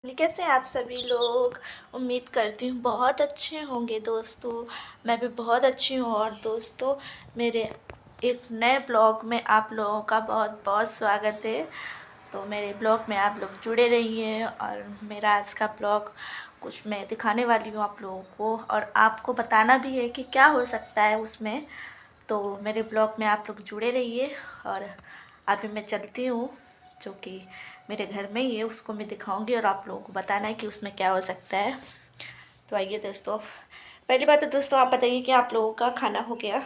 कैसे हैं आप सभी लोग। उम्मीद करती हूँ बहुत अच्छे होंगे दोस्तों। मैं भी बहुत अच्छी हूँ। और दोस्तों, मेरे एक नए ब्लॉग में आप लोगों का बहुत बहुत स्वागत है। तो मेरे ब्लॉग में आप लोग जुड़े रहिए। और मेरा आज का ब्लॉग कुछ मैं दिखाने वाली हूँ आप लोगों को, और आपको बताना भी है कि क्या हो सकता है उसमें। तो मेरे ब्लॉग में आप लोग जुड़े रहिए। और अभी मैं चलती हूँ, जो कि मेरे घर में ही है, उसको मैं दिखाऊंगी और आप लोगों को बताना है कि उसमें क्या हो सकता है। तो आइए दोस्तों, पहली बात तो दोस्तों आप बताइए कि आप लोगों का खाना हो गया।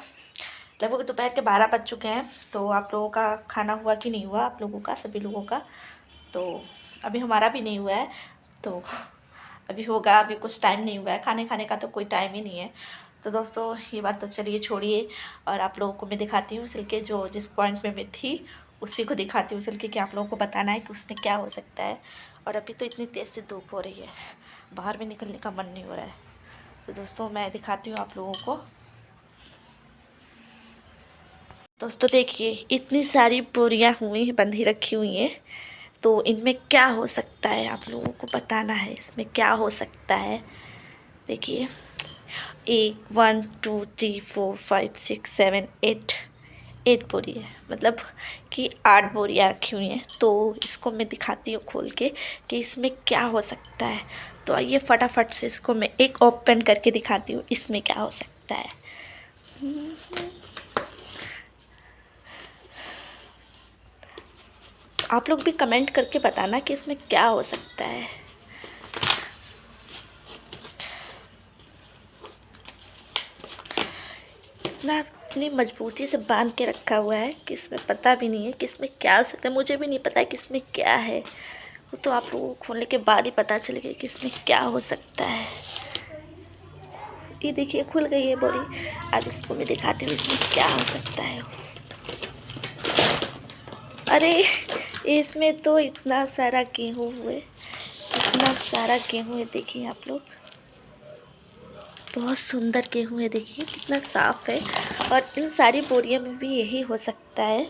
लगभग दोपहर के 12 बज चुके हैं। तो आप लोगों का खाना हुआ कि नहीं हुआ, आप लोगों का, सभी लोगों का। तो अभी हमारा भी नहीं हुआ है। तो अभी होगा, अभी कुछ टाइम नहीं हुआ है। खाने खाने का तो कोई टाइम ही नहीं है। तो दोस्तों ये बात तो चलिए छोड़िए, और आप लोगों को मैं दिखाती हूँ सिल के, जो जिस पॉइंट में मैं थी उसी को दिखाती हूँ सिल के, कि आप लोगों को बताना है कि उसमें क्या हो सकता है। और अभी तो इतनी तेज़ से धूप हो रही है, बाहर भी निकलने का मन नहीं हो रहा है। तो दोस्तों मैं दिखाती हूँ आप लोगों को। दोस्तों देखिए, इतनी सारी बोरियां हुई बंधी रखी हुई हैं। तो इनमें क्या हो सकता है आप लोगों को बताना है, इसमें क्या हो सकता है। देखिए, 1 2 3 4 5 6 7 8 8 बोरी है, मतलब कि 8 बोरियाँ रखी हुई हैं। तो इसको मैं दिखाती हूँ खोल के कि इसमें क्या हो सकता है। तो आइए फटाफट से इसको मैं एक ओपन करके दिखाती हूँ, इसमें क्या हो सकता है। आप लोग भी कमेंट करके बताना कि इसमें क्या हो सकता है। इतनी मजबूती से बांध के रखा हुआ है कि इसमें पता भी नहीं है कि इसमें क्या हो सकता है। मुझे भी नहीं पता है कि इसमें क्या है। वो तो आप लोगों को खोलने के बाद ही पता चलेगा कि इसमें क्या हो सकता है। ये देखिए, खुल गई है बोरी। अब इसको मैं दिखाती हूँ इसमें क्या हो सकता है। अरे, इसमें तो इतना सारा गेहूँ हुए, इतना सारा गेहूँ है। देखिए आप लोग, बहुत सुंदर गेहूँ है। देखिए कितना साफ है। और इन सारी बोरियों में भी यही हो सकता है।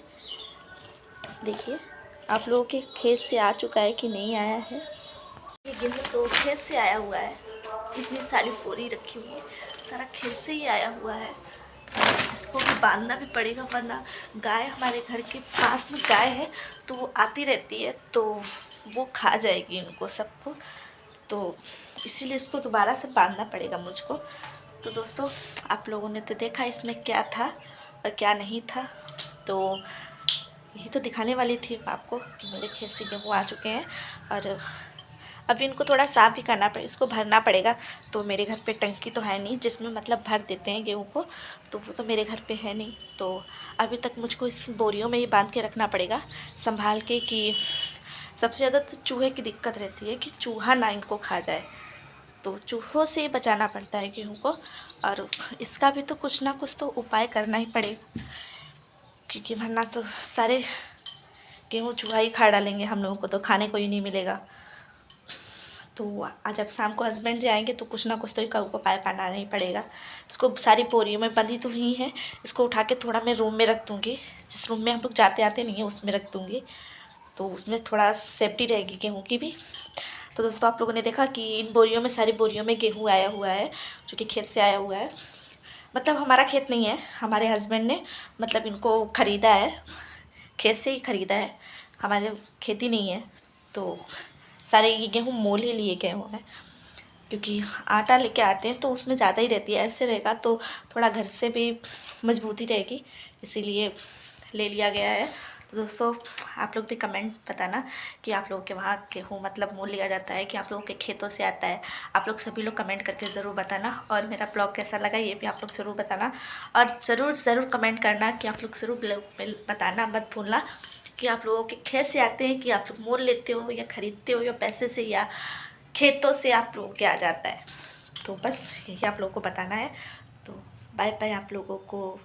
देखिए, आप लोगों के खेत से आ चुका है कि नहीं आया है। ये गेहूँ तो खेत से आया हुआ है। इतनी सारी बोरी रखी हुई है, सारा खेत से ही आया हुआ है। इसको भी बांधना भी पड़ेगा, वरना गाय, हमारे घर के पास में गाय है, तो वो आती रहती है, तो वो खा जाएगी इनको सबको। तो इसीलिए इसको दोबारा से बांधना पड़ेगा मुझको। तो दोस्तों, आप लोगों ने तो देखा इसमें क्या था और क्या नहीं था। तो यही तो दिखाने वाली थी आपको कि मेरे खेत से गेहूँ आ चुके हैं। और अभी इनको थोड़ा साफ़ ही करना पड़ेगा, इसको भरना पड़ेगा। तो मेरे घर पे टंकी तो है नहीं जिसमें मतलब भर देते हैं गेहूँ को, तो वो तो मेरे घर पे है नहीं। तो अभी तक मुझको इस बोरियों में ही बांध के रखना पड़ेगा संभाल के, कि सबसे ज़्यादा तो चूहे की दिक्कत रहती है कि चूहा ना इनको खा जाए। तो चूहों से बचाना पड़ता है गेहूँ को। और इसका भी तो कुछ ना कुछ तो उपाय करना ही पड़ेगा, क्योंकि वरना तो सारे गेहूँ चूहा ही खा डालेंगे, हम लोगों को तो खाने को ही नहीं मिलेगा। तो आज जब शाम को हस्बैंड जाएंगे तो कुछ ना कुछ तो इसका उपाय बनाना ही पड़ेगा। इसको सारी बोरियों में बंधी तो हुई है, इसको उठा के थोड़ा मैं रूम में रख दूँगी। जिस रूम में हम लोग जाते आते नहीं है उसमें रख दूँगी, तो उसमें थोड़ा सेफ्टी रहेगी गेहूँ की भी। तो दोस्तों, आप लोगों ने देखा कि इन बोरियों में, सारी बोरियों में गेहूँ आया हुआ है, जो कि खेत से आया हुआ है। मतलब हमारा खेत नहीं है, हमारे हस्बैंड ने मतलब इनको ख़रीदा है, खेत से ही ख़रीदा है, हमारे खेती नहीं है। तो सारे ये गेहूँ मोल ही लिए गए हुए हैं, क्योंकि आटा लेके आते हैं तो उसमें ज़्यादा ही रहती है। ऐसे रहेगा तो थोड़ा घर से भी मजबूती रहेगी, इसीलिए ले लिया गया है। तो दोस्तों, आप लोग भी कमेंट बताना कि आप लोगों के वहाँ गेहूँ मतलब मोल लिया जाता है कि आप लोगों के खेतों से आता है। आप लोग सभी लोग कमेंट करके ज़रूर बताना। और मेरा ब्लॉग कैसा लगा ये भी आप लोग ज़रूर बताना। और ज़रूर कमेंट करना कि आप लोग ज़रूर बताना मत भूलना कि आप लोगों के खेत से आते हैं, कि आप लोग मोल लेते हो या ख़रीदते हो, या पैसे से, या खेतों से आप लोगों के आ जाता है। तो बस यही आप लोगों को बताना है। तो बाय बाय आप लोगों को।